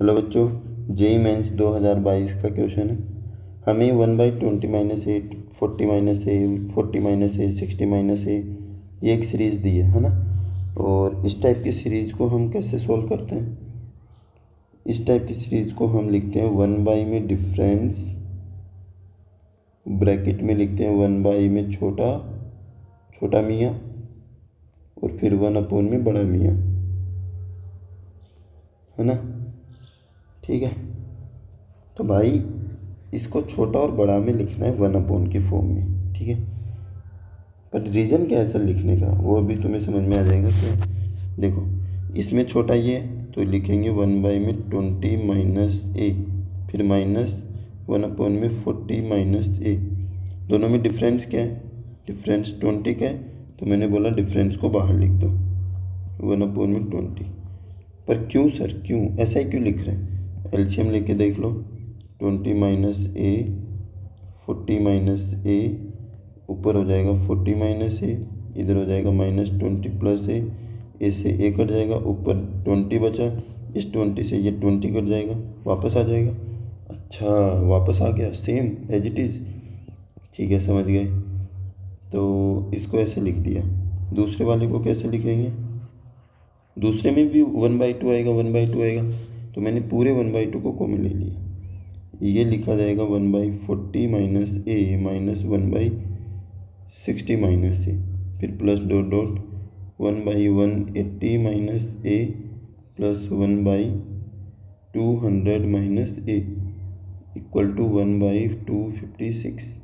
Hello बच्चों, JEE mains 2022 का question है। हमें 1/20 - 8, 40 - a, 40 - a, 60 - a ये एक सीरीज़ दी है ना। और इस टाइप की सीरीज़ को हम कैसे सोल्व करते हैं? इस टाइप की सीरीज़ को हम लिखते हैं 1/, में डिफरेंस, ब्रैकेट में लिखते हैं 1/, में छोटा मियाँ, और फिर 1/, में बड़ा मियाँ, है ना। ठीक है, तो भाई इसको छोटा और बड़ा में लिखना है 1/, की फॉर्म में। ठीक है, पर रीज़न क्या है सर लिखने का, वो अभी तुम्हें समझ में आ जाएगा। कि देखो, इसमें छोटा ये है तो लिखेंगे 1/, में 20 - a, फिर -1/, में 40 - a। दोनों में डिफरेंस क्या है? डिफरेंस 20 का है, तो मैंने बोला डिफरेंस को बाहर लिख दो 1/, में 20। पर क्यों सर, क्यों ऐसा ही क्यों लिख रहे हैं? एलसीएम लेके देख लो। 20 - a, 40 - a, ऊपर हो जाएगा 40 - a, इधर हो जाएगा -20 + a से a कट जाएगा, ऊपर 20 बचा, इस 20 से ये 20 कट जाएगा, वापस आ जाएगा। अच्छा, वापस आ गया, सेम एज इट इज़। ठीक है, समझ गए। तो इसको ऐसे लिख दिया। दूसरे वाले को कैसे लिखेंगे? दूसरे में भी 1/2 आएगा, 1/2 आएगा, तो मैंने पूरे 1/2 को कॉमन ले लिया। ये लिखा जाएगा 1/40 - a -1/60 - a, फिर plus dot dot 1/180 - a plus 1/200 - a equal to 1/256।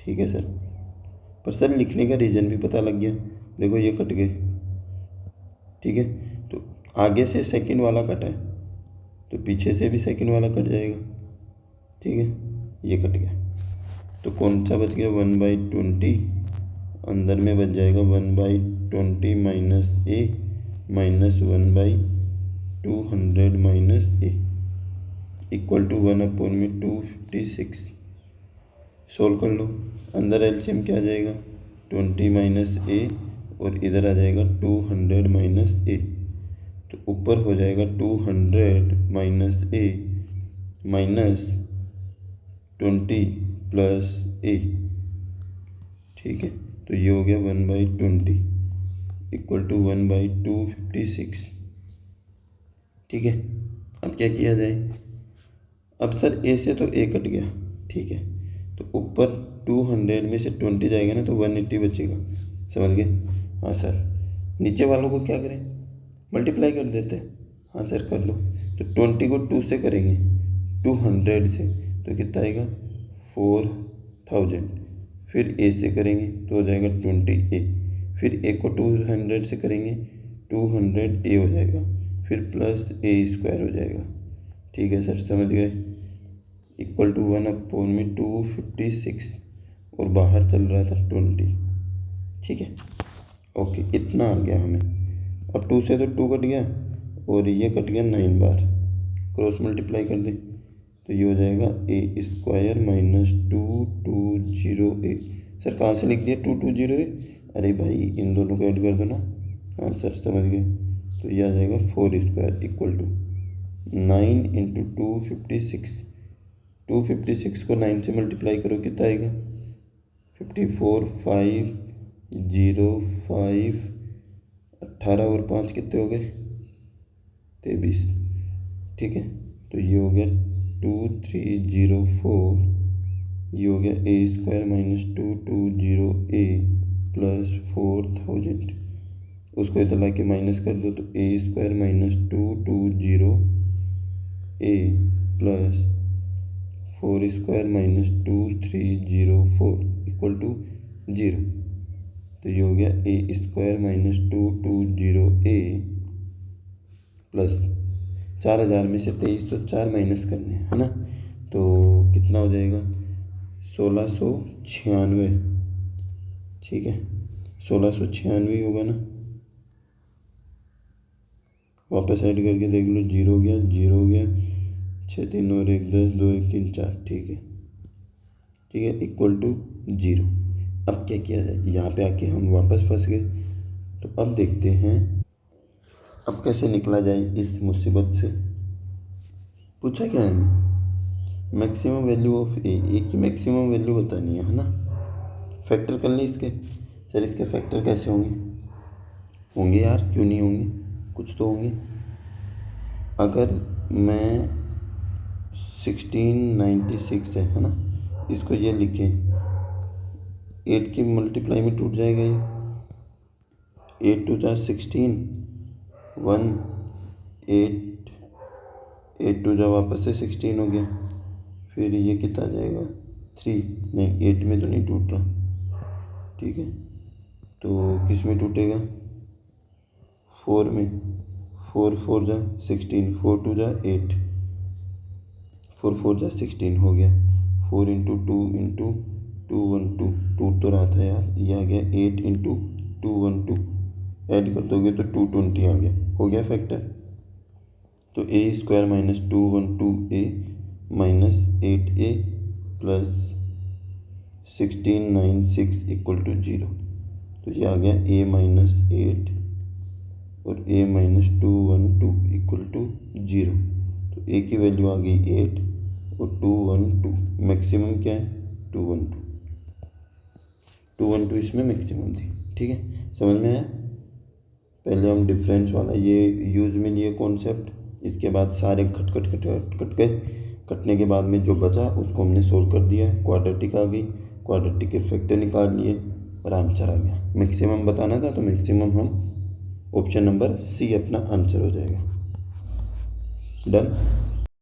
ठीक है सर, पर सर लिखने का रीज़न भी पता लग गया। देखो ये कट गए। ठीक है, तो आगे से सेकंड वाला कटा है तो पीछे से भी सेकंड वाला कट जाएगा। ठीक है, ये कट गया, तो कौन सा बच गया? 1/20, अंदर में बच जाएगा 1/20 - a -1/200 - a इक्वल टू 1/, में 256। सोल्व कर लो। अंदर एलसीएम क्या आ जाएगा? 20 - a, और इधर आ जाएगा 200 - a, तो ऊपर हो जाएगा 200 - a -20 + a। ठीक है, तो ये हो गया 1/20 इक्वल टू 1/256। ठीक है, अब क्या किया जाए? अब सर ए से तो ए कट गया। ठीक है, तो ऊपर 200 में से 20 जाएगा ना, तो 180 बचेगा। समझ गए? हाँ सर, नीचे वालों को क्या करें? मल्टीप्लाई कर देते हैं। हाँ सर, कर लो। तो 20 को 2 से करेंगे, 200 से, तो कितना आएगा? 4000। फिर ए से करेंगे तो हो जाएगा 20a, फिर ए को 200 से करेंगे, 200a हो जाएगा, फिर प्लस a² हो जाएगा। ठीक है सर, समझ गए। इक्वल टू 1/, में 256, और बाहर चल रहा था 20। ठीक है, ओके, इतना आ गया हमें। अब 2 से तो 2 कट गया, और ये कट गया 9 बार, क्रॉस मल्टीप्लाई कर दे तो ये हो जाएगा a² - 220a। सर कहाँ से लिख दिया 220a? अरे भाई, इन दोनों को ऐड कर दो ना। हाँ सर, समझ गए। तो ये आ जाएगा 4² इक्वल टू 9 × 256। 256 को 9 से मल्टीप्लाई करो, कितना आएगा? 54, 5, 0, 5, 18 और 5 कितने हो गए? 23। ठीक है, तो ये हो गया 2304। ये हो गया a² - 220a प्लस 4000। उसको इधर ला के माइनस कर दो, तो a² - 220a plus 4² - 2304 equal to 0। तो ये हो गया a² - 220a प्लस 4000 में से 2304 माइनस करने, है ना। तो कितना हो जाएगा? 1696। ठीक है, 1696 होगा ना। वापस ऐड करके देख लो, 0 हो गया, 0 हो गया, 6 3 और 1 10, 2 1 3 4। ठीक है, ठीक है, इक्वल टू 0। अब क्या किया जाए? यहाँ पे आके हम वापस फंस गए, तो अब देखते हैं अब कैसे निकला जाए इस मुसीबत से। पूछा क्या है हमें? मैक्सिमम वैल्यू ऑफ ए की मैक्सिमम वैल्यू बतानी है ना। फैक्टर कर लें इसके। सर इसके फैक्टर कैसे होंगे यार, क्यों नहीं होंगे, कुछ तो होंगे। अगर मैं 1696 है ना, इसको ये लिखें 8 की मल्टीप्लाई में टूट जाएगा ये। 8 टू जा 16, 1 8, 8 टू जा वापस से 16 हो गया। फिर ये कितना आ जाएगा 3, नहीं 8 में तो नहीं टूट रहा, ठीक है। तो किस में टूटेगा? 4 में। 4 4 जा 16, 4 टू जा 8, 4 4 जा 16 हो गया। 4 इंटू 2 इंटू 212 टूट तो रहा था यार, ये आ गया 8 इंटू 212, ऐड कर दोगे तो 220 आ गया, हो गया फैक्टर। तो a² minus 212a minus 8a plus 1696 equal to 0। तो ये आ गया a माइनस 8 और a माइनस 212 इक्वल टू 0। तो a की वैल्यू आ गई 8 और 212, मैक्सिमम क्या है 212, 212 इसमें मैक्सिमम थी, ठीक है। समझ में आया? पहले हम डिफरेंस वाला ये यूज में लिए कॉन्सेप्ट, इसके बाद सारे कटने के बाद में जो बचा उसको हमने सोल्व कर दिया, क्वाड्रेटिक आ गई, क्वाड्रेटिक के फैक्टर निकाल लिए और आंसर आ गया। मैक्सिमम बताना था तो मैक्सिमम हम ऑप्शन नंबर सी अपना आंसर हो जाएगा। डन।